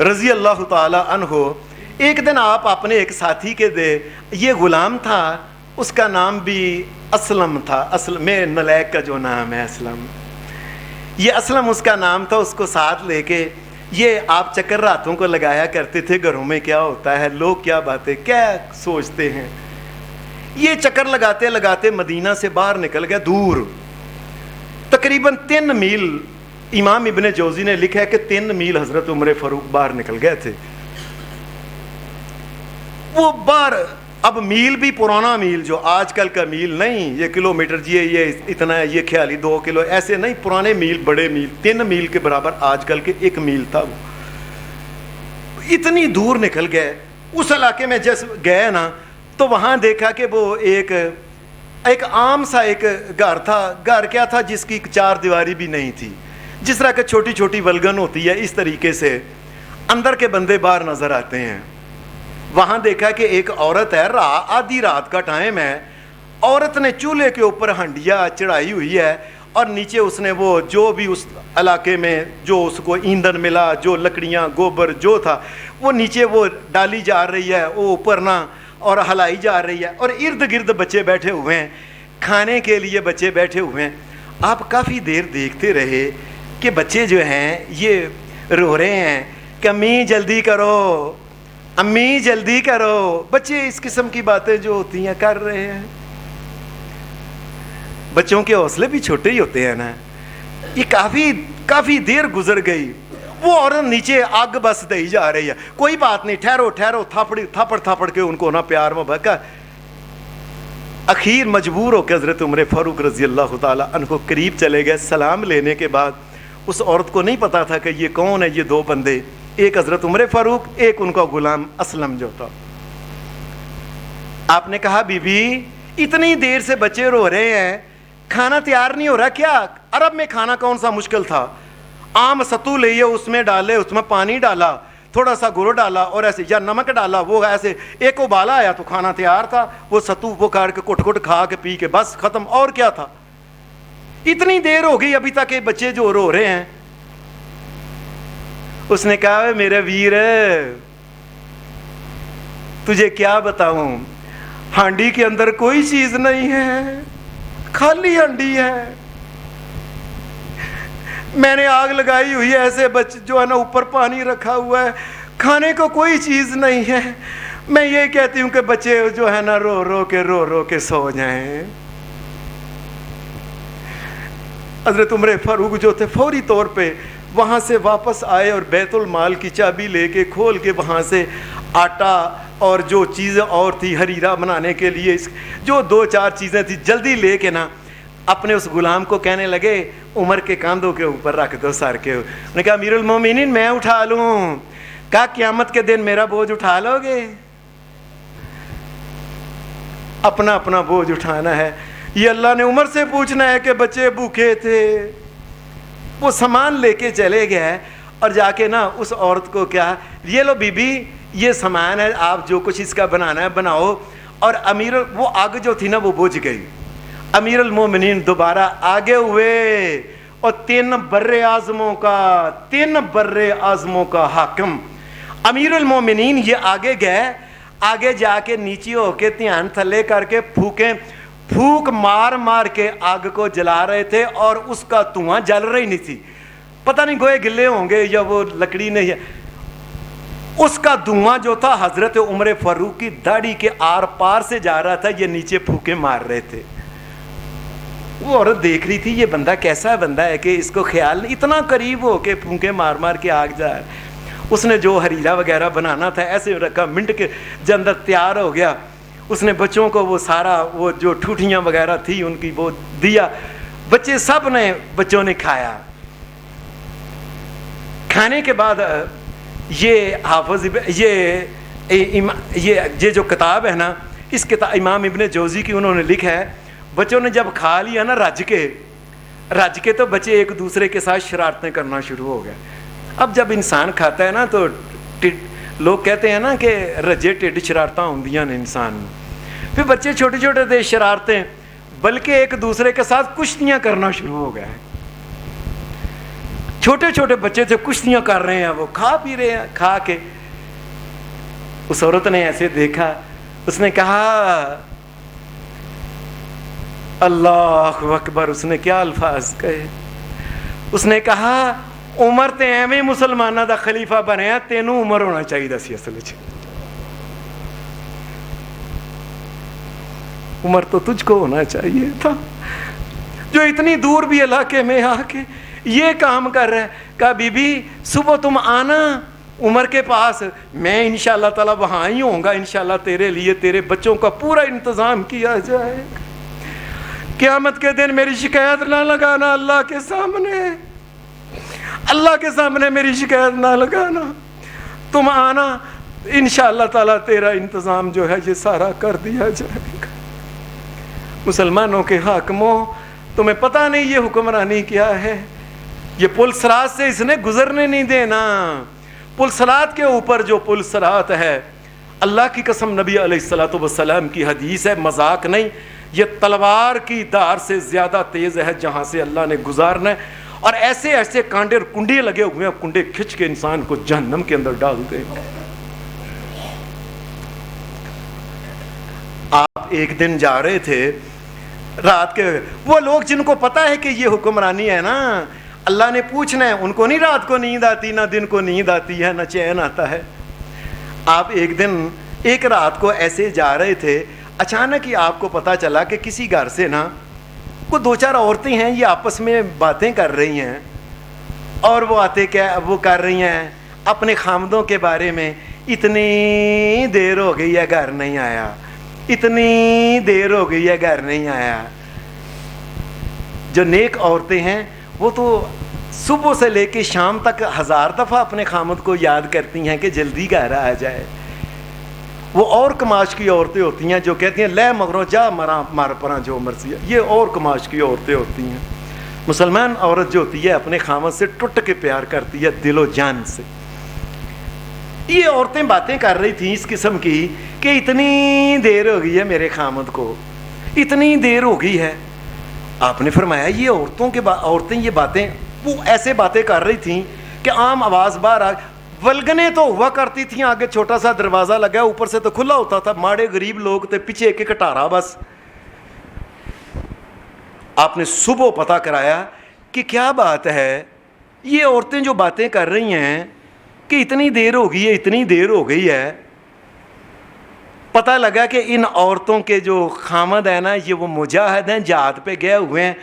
رضی اللہ تعالی عنہ۔ ایک دن آپ اپنے ایک ساتھی کے دے، یہ غلام تھا، اس کا نام بھی اسلم تھا، اسلم میں نلائق کا جو نام ہے اسلم، یہ اسلم اس کا نام تھا، اس کو ساتھ لے کے یہ آپ چکر راتوں کو لگایا کرتے تھے گھروں میں کیا ہوتا ہے، لوگ کیا باتیں کیا سوچتے ہیں۔ یہ چکر لگاتے لگاتے مدینہ سے باہر نکل گیا دور، تقریباً 3 میل، امام ابن جوزی نے لکھا ہے کہ 3 میل حضرت عمر فاروق باہر نکل گئے تھے۔ وہ باہر، اب میل بھی پرانا میل جو آج کل کا میل نہیں، یہ کلومیٹر جی یہ اتنا ہے، یہ خیالی 2 کلو ایسے نہیں، پرانے میل، بڑے میل، 3 میل کے برابر آج کل کے 1 میل تھا۔ وہ اتنی دور نکل گئے، اس علاقے میں جیسے گئے نا تو وہاں دیکھا کہ وہ ایک عام سا ایک گھر تھا۔ گھر کیا تھا؟ جس کی 4 دیواری بھی نہیں تھی، جس طرح کہ چھوٹی چھوٹی ولگن ہوتی ہے اس طریقے سے اندر کے بندے باہر نظر آتے ہیں۔ وہاں دیکھا کہ ایک عورت ہے، آدھی رات کا ٹائم ہے، عورت نے چولہے کے اوپر ہنڈیا چڑھائی ہوئی ہے، اور نیچے اس نے وہ جو بھی اس علاقے میں جو اس کو ایندھن ملا، جو لکڑیاں، گوبر جو تھا، وہ نیچے وہ ڈالی جا رہی ہے، وہ اوپر نہ اور ہلائی جا رہی ہے، اور ارد گرد بچے بیٹھے ہوئے ہیں، کھانے کے لیے بچے بیٹھے ہوئے ہیں۔ آپ کافی دیر دیکھتے رہے کہ بچے جو ہیں یہ رو رہے ہیں کہ امی جلدی کرو، امی جلدی کرو۔ بچے اس قسم کی باتیں جو ہوتی ہیں کر رہے ہیں۔ بچوں کے حوصلے بھی چھوٹے ہی ہوتے ہیں نا۔ یہ کافی دیر گزر گئی، وہ عورت نیچے آگ بس دئی جا رہی ہے، کوئی بات نہیں، ٹھہرو ٹھہرو، تھاپڑ کے ان کو نہ پیار میں بھکا۔ اخیر مجبور ہو کے حضرت عمر فاروق رضی اللہ تعالی عنہ کو قریب چلے گئے۔ سلام لینے کے بعد اس عورت کو نہیں پتا تھا کہ یہ کون ہے، یہ 2 بندے، ایک حضرت عمر فاروق، ایک ان کا غلام اسلم جو تھا۔ آپ نے کہا بی بی اتنی دیر سے بچے رو رہے ہیں، کھانا تیار نہیں ہو رہا کیا؟ عرب میں کھانا کون سا مشکل تھا، عام ستو لئیے، اس میں ڈالے، اس میں پانی ڈالا، تھوڑا سا گڑ ڈالا اور ایسے یا نمک ڈالا، وہ ایسے ایک ابالا آیا تو کھانا تیار تھا، وہ ستو وہ کاٹ کے کٹ کھا کے پی کے بس ختم، اور کیا تھا۔ اتنی دیر ہو گئی ابھی تک یہ بچے جو رو رہے ہیں۔ اس نے کہا میرے ویر تجھے کیا بتاؤں، ہانڈی کے اندر کوئی چیز نہیں ہے، خالی ہانڈی ہے، میں نے آگ لگائی ہوئی ہے، ایسے بچے جو ہے نا اوپر پانی رکھا ہوا ہے، کھانے کو کوئی چیز نہیں ہے، میں یہ کہتی ہوں کہ بچے جو ہے نا رو رو کے سو جائیں۔ حضرت عمر فاروق جو تھے فوری طور پہ وہاں سے واپس آئے اور بیت المال کی چابی لے کے کھول کے وہاں سے آٹا اور جو چیزیں اور تھی حریرہ بنانے کے لیے جو 2-4 چیزیں تھی جلدی لے کے نا اپنے اس غلام کو کہنے لگے عمر کے کاندھوں کے اوپر رکھ دو سر کے. انہوں نے کہا امیر المومنین میں اٹھا لوں. کہا قیامت کے دن میرا بوجھ اٹھا لو گے؟ اپنا اپنا بوجھ اٹھانا ہے. یہ اللہ نے عمر سے پوچھنا ہے کہ بچے بھوکے تھے. وہ سامان لے کے چلے گئے اور جا کے نا اس عورت کو کیا یہ لو بی بی یہ سامان ہے آپ جو کچھ اس کا بنانا ہے بناؤ. اور وہ آگ جو تھی نا وہ بجھ گئی. امیر المومنین دوبارہ آگے ہوئے اور 3 بر اعظموں کا حاکم امیر المومنین یہ آگے گئے. آگے جا کے نیچے ہو کے دھیان تھلے کر کے پھونک مار مار کے آگ کو جلا رہے تھے اور اس کا دھواں جل رہی نہیں تھی. پتہ نہیں گوئے گلے ہوں گے یا وہ لکڑی نہیں ہے. اس کا دھواں جو تھا حضرت عمر فاروق کی داڑھی کے آر پار سے جا رہا تھا. یہ نیچے پھونکے مار رہے تھے. وہ عورت دیکھ رہی تھی یہ بندہ کیسا بندہ ہے کہ اس کو خیال نہیں, اتنا قریب ہو کے پھونکے مار مار کے آگ جا رہا ہے. اس نے جو حریرہ وغیرہ بنانا تھا ایسے رکھا, منٹ کے اندر تیار ہو گیا. اس نے بچوں کو وہ سارا وہ جو ٹھوٹیاں وغیرہ تھی ان کی وہ دیا. بچوں نے کھایا. کھانے کے بعد یہ حافظ یہ جو کتاب ہے نا اس کتاب امام ابن جوزی کی انہوں نے لکھا ہے. بچوں نے جب کھا لیا نا رج کے تو بچے ایک دوسرے کے ساتھ شرارتیں کرنا شروع ہو گئے. اب جب انسان کھاتا ہے نا تو لوگ کہتے ہیں نا کہ رجے ٹھڈ شرارتاں ہوندیاں نے انسان. پھر بچے چھوٹے چھوٹے تھے شرارتیں, بلکہ ایک دوسرے کے ساتھ کشتیاں کرنا شروع ہو گئے. چھوٹے چھوٹے بچے تھے کشتیاں کر رہے ہیں, وہ کھا پی رہے ہیں. کھا کے اس عورت نے ایسے دیکھا, اس نے کہا اللہ اکبر. اس نے کیا الفاظ کہے, اس نے کہا عمر تے ایویں مسلمانوں دا خلیفہ بنیا, تینوں عمر ہونا چاہیے سی. اصل عمر تو تجھ کو ہونا چاہیے تھا جو اتنی دور بھی علاقے میں آ کے یہ کام کر رہا ہے. کہا بی بی صبح تم آنا عمر کے پاس, میں انشاءاللہ تعالی وہاں ہی ہوں گا. انشاءاللہ تیرے لیے تیرے بچوں کا پورا انتظام کیا جائے. قیامت کے دن میری شکایت نہ لگانا اللہ کے سامنے میری شکایت نہ لگانا. تم آنا انشاءاللہ تعالیٰ تیرا انتظام جو ہے یہ سارا کر دیا جائے گا. مسلمانوں کے حاکموں تمہیں پتہ نہیں یہ حکمرانی کیا ہے. یہ پل صراط سے اس نے گزرنے نہیں دینا. پل صراط کے اوپر جو پل صراط ہے, اللہ کی قسم نبی علیہ السلام کی حدیث ہے, مذاق نہیں, یہ تلوار کی دھار سے زیادہ تیز ہے جہاں سے اللہ نے گزارنا ہے. اور ایسے ایسے کانڈے کنڈے لگے ہوئے ہیں, کنڈے کھچ کے انسان کو جہنم کے اندر ڈال دیں. آپ ایک دن جا رہے تھے رات کے, وہ لوگ جن کو پتا ہے کہ یہ حکمرانی ہے نا اللہ نے پوچھنا ہے, ان کو نہیں رات کو نیند آتی, نہ دن کو نیند آتی ہے, نہ چین آتا ہے. آپ ایک دن ایک رات کو ایسے جا رہے تھے, اچانک ہی آپ کو پتا چلا کہ کسی گھر سے نا وہ 2-4 عورتیں ہیں, یہ آپس میں باتیں کر رہی ہیں. اور وہ کر رہی ہیں اپنے خامدوں کے بارے میں. اتنی دیر ہو گئی ہے گھر نہیں آیا, اتنی دیر ہو گئی ہے گھر نہیں آیا. جو نیک عورتیں ہیں وہ تو صبح سے لے کے شام تک 1000 دفعہ اپنے خامد کو یاد کرتی ہیں کہ جلدی گھر آ جائے. وہ اور کماش کی عورتیں ہوتی ہیں جو کہتی ہیں لے مگروں جا مار پرا جو مرضی ہے. یہ اور کماش کی عورتیں ہوتی ہیں. مسلمان عورت جو ہوتی ہے اپنے خامد سے ٹوٹ کے پیار کرتی ہے دل و جان سے. یہ عورتیں باتیں کر رہی تھیں اس قسم کی کہ اتنی دیر ہو گئی ہے میرے خامد کو, اتنی دیر ہو گئی ہے. آپ نے فرمایا یہ عورتیں یہ باتیں وہ ایسے باتیں کر رہی تھیں کہ عام آواز باہر آ, ولگنے تو ہوا کرتی تھیں, آگے چھوٹا سا دروازہ لگا, اوپر سے تو کھلا ہوتا تھا, ماڑے غریب لوگ تھے, پیچھے ایک کٹارا بس. آپ نے صبح پتہ کرایا کہ کیا بات ہے, یہ عورتیں جو باتیں کر رہی ہیں کہ اتنی دیر ہو گئی ہے, اتنی دیر ہو گئی ہے. پتہ لگا کہ ان عورتوں کے جو خامد ہیں نا یہ وہ مجاہد ہیں, جہاد پہ گئے ہوئے ہیں.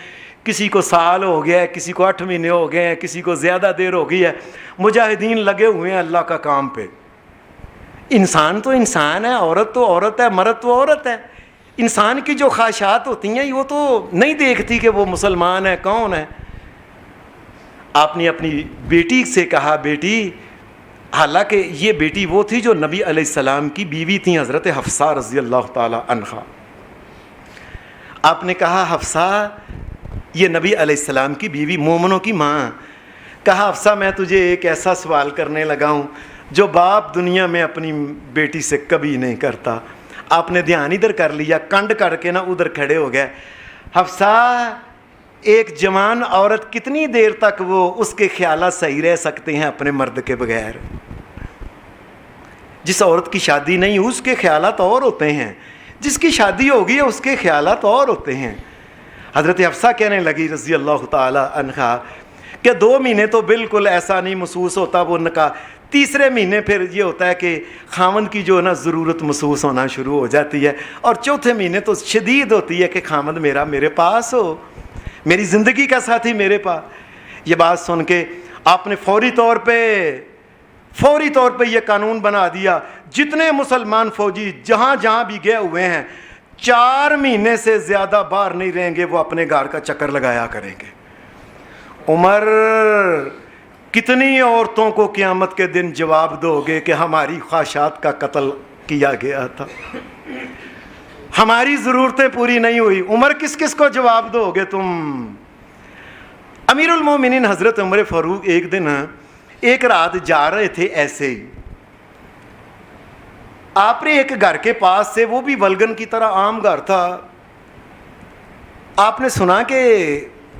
کسی کو سال ہو گیا ہے، کسی کو 8 مہینے ہو گئے ہیں، کسی کو زیادہ دیر ہو گئی ہے، مجاہدین لگے ہوئے ہیں اللہ کا کام پہ۔ انسان تو انسان ہے، عورت تو عورت ہے، مرد تو عورت ہے۔ انسان کی جو خواہشات ہوتی ہیں وہ تو نہیں دیکھتی کہ وہ مسلمان ہے کون ہے۔ آپ نے اپنی بیٹی سے کہا بیٹی، حالانکہ یہ بیٹی وہ تھی جو نبی علیہ السلام کی بیوی تھی، حضرت حفصہ رضی اللہ تعالی عنہا۔ آپ نے کہا حفصہ، یہ نبی علیہ السلام کی بیوی، مومنوں کی ماں، کہا حفصہ میں تجھے ایک ایسا سوال کرنے لگا ہوں جو باپ دنیا میں اپنی بیٹی سے کبھی نہیں کرتا۔ آپ نے دھیان ادھر کر لیا، کنڈ کر کے نا ادھر کھڑے ہو گئے۔ حفصہ، ایک جوان عورت کتنی دیر تک وہ اس کے خیالات صحیح رہ سکتے ہیں اپنے مرد کے بغیر؟ جس عورت کی شادی نہیں ہوئی اس کے خیالات اور ہوتے ہیں، جس کی شادی ہوگی اس کے خیالات اور ہوتے ہیں۔ حضرت حفصہ کہنے لگی رضی اللہ تعالی عنہا کہ 2 مہینے تو بالکل ایسا نہیں محسوس ہوتا وہ نکاح، تیسرے مہینے پھر یہ ہوتا ہے کہ خامند کی جو ہے نا ضرورت محسوس ہونا شروع ہو جاتی ہے، اور چوتھے مہینے تو شدید ہوتی ہے کہ خامند میرے پاس ہو، میری زندگی کا ساتھی میرے پاس۔ یہ بات سن کے آپ نے فوری طور پہ یہ قانون بنا دیا، جتنے مسلمان فوجی جہاں جہاں بھی گئے ہوئے ہیں 4 مہینے سے زیادہ باہر نہیں رہیں گے، وہ اپنے گھر کا چکر لگایا کریں گے۔ عمر، کتنی عورتوں کو قیامت کے دن جواب دو گے کہ ہماری خواہشات کا قتل کیا گیا تھا، ہماری ضرورتیں پوری نہیں ہوئی؟ عمر، کس کس کو جواب دو گے تم؟ امیر المومنین حضرت عمر فاروق ایک دن ایک رات جا رہے تھے ایسے ہی، آپ نے ایک گھر کے پاس سے، وہ بھی ولگن کی طرح عام گھر تھا، آپ نے سنا کہ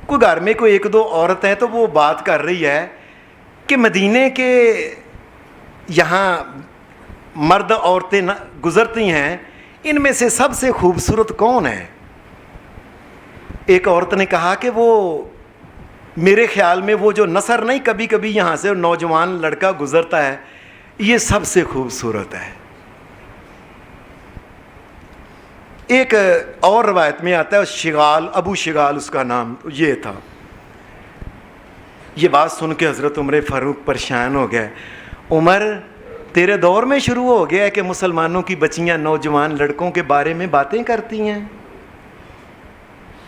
کوئی گھر میں کوئی 1-2 عورت ہیں تو وہ بات کر رہی ہے کہ مدینے کے یہاں مرد عورتیں گزرتی ہیں، ان میں سے سب سے خوبصورت کون ہے؟ ایک عورت نے کہا کہ وہ میرے خیال میں وہ جو نثر نہیں کبھی کبھی یہاں سے نوجوان لڑکا گزرتا ہے، یہ سب سے خوبصورت ہے۔ ایک اور روایت میں آتا ہے شغال، ابو شغال اس کا نام یہ تھا۔ یہ بات سن کے حضرت عمر فاروق پریشان ہو گئے۔ عمر، تیرے دور میں شروع ہو گیا ہے کہ مسلمانوں کی بچیاں نوجوان لڑکوں کے بارے میں باتیں کرتی ہیں؟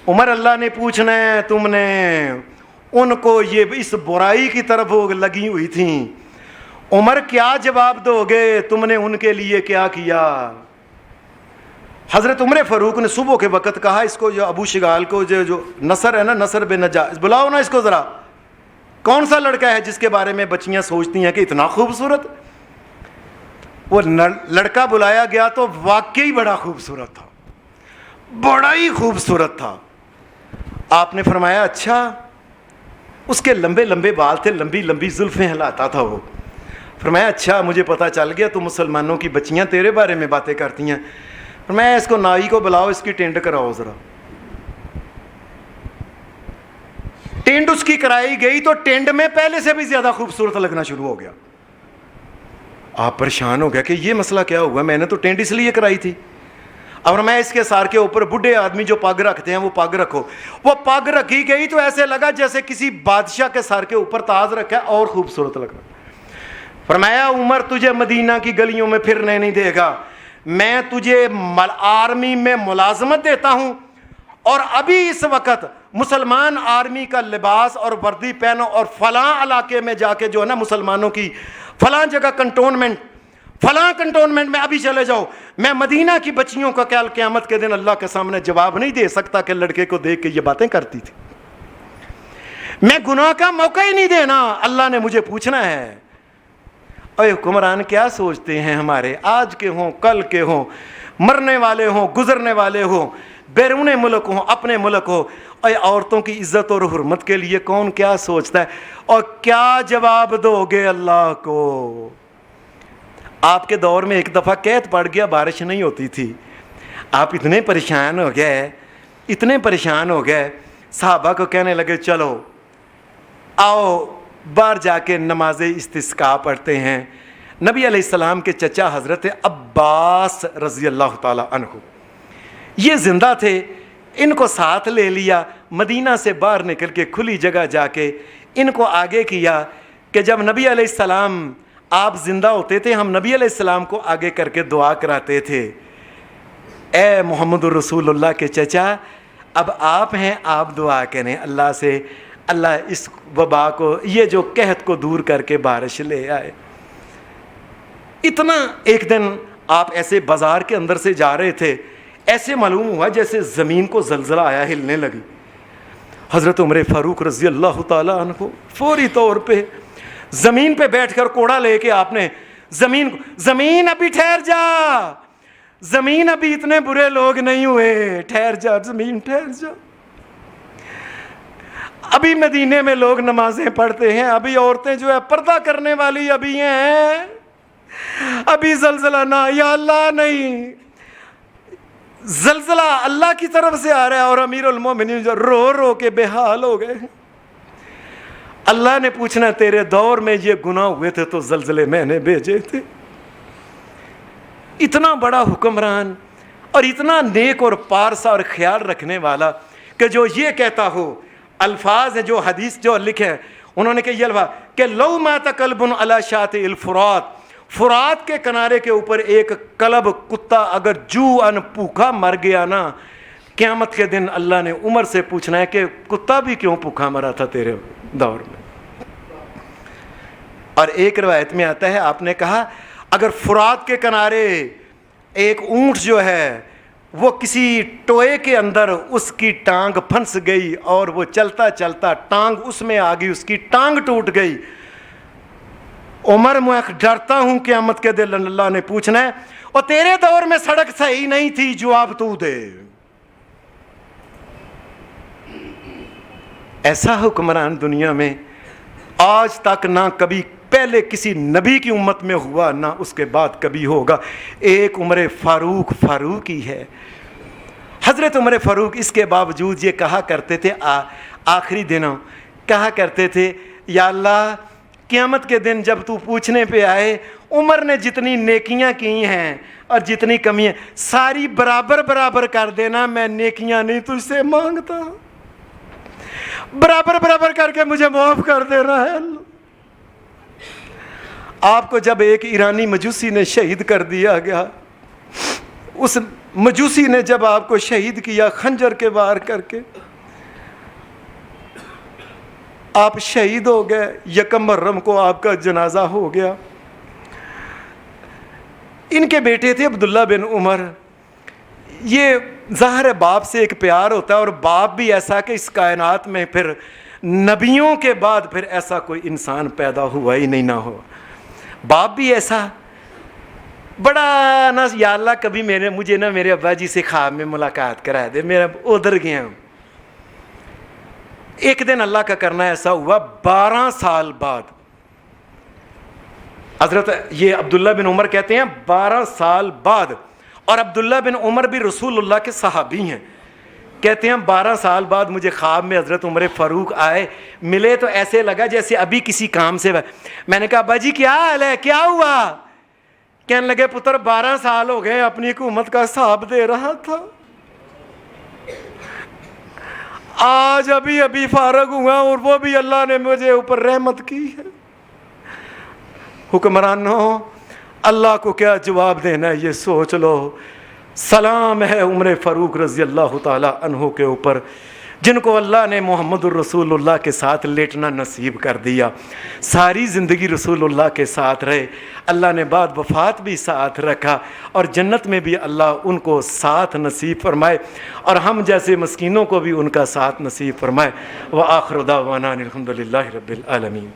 عمر، اللہ نے پوچھنا ہے، تم نے ان کو یہ اس برائی کی طرف لگی ہوئی تھیں، عمر کیا جواب دو گے؟ تم نے ان کے لیے کیا کیا؟ حضرت عمر فاروق نے صبح کے وقت کہا اس کو، جو ابو شغال کو جو نصر ہے نا، نصر بن نجار، بلاؤ نا اس کو ذرا، کون سا لڑکا ہے جس کے بارے میں بچیاں سوچتی ہیں کہ اتنا خوبصورت؟ وہ لڑکا بلایا گیا تو واقعی بڑا خوبصورت تھا، بڑا ہی خوبصورت تھا۔ آپ نے فرمایا اچھا؟ اس کے لمبے لمبے بال تھے، لمبی لمبی زلفیں ہلاتا تھا وہ۔ فرمایا اچھا، مجھے پتا چل گیا تو مسلمانوں کی بچیاں تیرے بارے میں باتیں کرتی ہیں۔ فرمایا اس کو نائی کو بلاؤ، اس کی ٹینڈ کراؤ ذرا۔ ٹینڈ اس کی کرائی گئی تو ٹینڈ میں پہلے سے بھی زیادہ خوبصورت لگنا شروع ہو گیا۔ آپ پریشان ہو گیا کہ یہ مسئلہ کیا ہوا، میں نے تو ٹینڈ اس لیے کرائی تھی۔ اور میں اس کے سار کے اوپر بڈھے آدمی جو پگ رکھتے ہیں وہ پگ رکھو، وہ پگ رکھی گئی تو ایسے لگا جیسے کسی بادشاہ کے سر کے اوپر تاج رکھا ہے، اور خوبصورت لگ رہا۔ فرمایا عمر، تجھے مدینہ کی گلیوں میں پھرنے نہیں دے گا، میں تجھے آرمی میں ملازمت دیتا ہوں، اور ابھی اس وقت مسلمان آرمی کا لباس اور وردی پہنو، اور فلاں علاقے میں جا کے جو ہے نا مسلمانوں کی فلاں جگہ فلاں کنٹونمنٹ میں ابھی چلے جاؤ۔ میں مدینہ کی بچیوں کا قیامت کے دن اللہ کے سامنے جواب نہیں دے سکتا کہ لڑکے کو دیکھ کے یہ باتیں کرتی تھی، میں گناہ کا موقع ہی نہیں دینا، اللہ نے مجھے پوچھنا ہے۔ اے حکمران کیا سوچتے ہیں ہمارے، آج کے ہوں کل کے ہوں، مرنے والے ہوں گزرنے والے ہوں، بیرون ملک ہوں اپنے ملک ہو، اے عورتوں کی عزت اور حرمت کے لیے کون کیا سوچتا ہے، اور کیا جواب دو گے اللہ کو؟ آپ کے دور میں ایک دفعہ قحط پڑ گیا، بارش نہیں ہوتی تھی، آپ اتنے پریشان ہو گئے، صحابہ کو کہنے لگے چلو آؤ باہر جا کے نماز استسقاء پڑھتے ہیں۔ نبی علیہ السلام کے چچا حضرت عباس رضی اللہ تعالی عنہ یہ زندہ تھے، ان کو ساتھ لے لیا، مدینہ سے باہر نکل کے کھلی جگہ جا کے ان کو آگے کیا کہ جب نبی علیہ السلام آپ زندہ ہوتے تھے ہم نبی علیہ السلام کو آگے کر کے دعا کراتے تھے، اے محمد الرسول اللہ کے چچا اب آپ ہیں، آپ دعا کریں اللہ سے، اللہ اس وبا کو، یہ جو قحط کو دور کر کے بارش لے آئے۔ اتنا ایک دن آپ ایسے بازار کے اندر سے جا رہے تھے، ایسے معلوم ہوا جیسے زمین کو زلزلہ آیا، ہلنے لگی۔ حضرت عمر فاروق رضی اللہ تعالیٰ عنہ فوری طور پہ زمین پہ بیٹھ کر کوڑا لے کے آپ نے زمین ابھی ٹھہر جا، زمین ابھی اتنے برے لوگ نہیں ہوئے، ٹھہر جا زمین ٹھہر جا، ابھی مدینے میں لوگ نمازیں پڑھتے ہیں، ابھی عورتیں جو ہے پردہ کرنے والی ابھی ہیں، ابھی زلزلہ نہ، یا اللہ نہیں، زلزلہ اللہ کی طرف سے آ رہا ہے اور امیر المومنین جو رو رو کے بے حال ہو گئے ہیں۔ اللہ نے پوچھنا تیرے دور میں یہ گناہ ہوئے تھے تو زلزلے میں نے بھیجے تھے۔ اتنا بڑا حکمران اور اتنا نیک اور پارسا اور خیال رکھنے والا کہ جو یہ کہتا ہو، الفاظ ہیں جو حدیث جو لکھے انہوں نے کہ یہ الفاظ کہ لو مات کلب علی شاطئ الفرات، فرات کے کنارے کے اوپر ایک کلب کتا اگر جوعاً بھوکا مر گیا نا، قیامت کے دن اللہ نے عمر سے پوچھنا ہے کہ کتا بھی کیوں بھوکا مرا تھا تیرے دور میں۔ اور ایک روایت میں آتا ہے آپ نے کہا اگر فرات کے کنارے ایک اونٹ جو ہے وہ کسی ٹوئے کے اندر اس کی ٹانگ پھنس گئی اور وہ چلتا چلتا ٹانگ اس میں آ گئی، اس کی ٹانگ ٹوٹ گئی، عمر میں ڈرتا ہوں قیامت کے دن اللہ نے پوچھنا ہے اور تیرے دور میں سڑک صحیح نہیں تھی، جواب تو دے۔ ایسا حکمران دنیا میں آج تک نہ کبھی پہلے کسی نبی کی امت میں ہوا، نہ اس کے بعد کبھی ہوگا۔ ایک عمر فاروق فاروقی ہے۔ حضرت عمر فاروق اس کے باوجود یہ کہا کرتے تھے، آخری دنوں کہا کرتے تھے یا اللہ قیامت کے دن جب تو پوچھنے پہ آئے عمر نے جتنی نیکیاں کی ہیں اور جتنی کمیاں ساری برابر برابر کر دینا، میں نیکیاں نہیں تجھ سے مانگتا، برابر برابر کر کے مجھے معاف کر دینا ہے اللہ۔ آپ کو جب ایک ایرانی مجوسی نے شہید کر دیا گیا، اس مجوسی نے جب آپ کو شہید کیا خنجر کے وار کر کے، آپ شہید ہو گئے، یکم محرم کو آپ کا جنازہ ہو گیا۔ ان کے بیٹے تھے عبداللہ بن عمر۔ یہ ظاہر ہے باپ سے ایک پیار ہوتا ہے، اور باپ بھی ایسا کہ اس کائنات میں پھر نبیوں کے بعد پھر ایسا کوئی انسان پیدا ہوا ہی نہیں، نہ ہوا۔ باپ بھی ایسا بڑا نا، یا اللہ کبھی مجھے نا میرے ابا جی سے خواب میں ملاقات کرا دے، میرا ادھر گیا ہوں۔ ایک دن اللہ کا کرنا ایسا ہوا، 12 سال بعد حضرت یہ عبداللہ بن عمر کہتے ہیں 12 سال بعد، اور عبداللہ بن عمر بھی رسول اللہ کے صحابی ہیں، کہتے ہیں 12 سال بعد مجھے خواب میں حضرت عمر فاروق آئے، ملے تو ایسے لگا جیسے ابھی کسی کام سے میں نے کہا ابا جی کیا حال ہے، کیا ہوا؟ کہنے لگے پتر 12 سال ہو گئے اپنی حکومت کا حساب دے رہا تھا، آج ابھی فارغ ہوا اور وہ بھی اللہ نے مجھے اوپر رحمت کی ہے۔ حکمرانوں اللہ کو کیا جواب دینا ہے یہ سوچ لو۔ سلام ہے عمر فاروق رضی اللہ تعالی عنہ کے اوپر، جن کو اللہ نے محمد الرسول اللہ کے ساتھ لیٹنا نصیب کر دیا، ساری زندگی رسول اللہ کے ساتھ رہے، اللہ نے بعد وفات بھی ساتھ رکھا، اور جنت میں بھی اللہ ان کو ساتھ نصیب فرمائے، اور ہم جیسے مسکینوں کو بھی ان کا ساتھ نصیب فرمائے۔ وآخر دعوانا الحمدللہ رب العالمین۔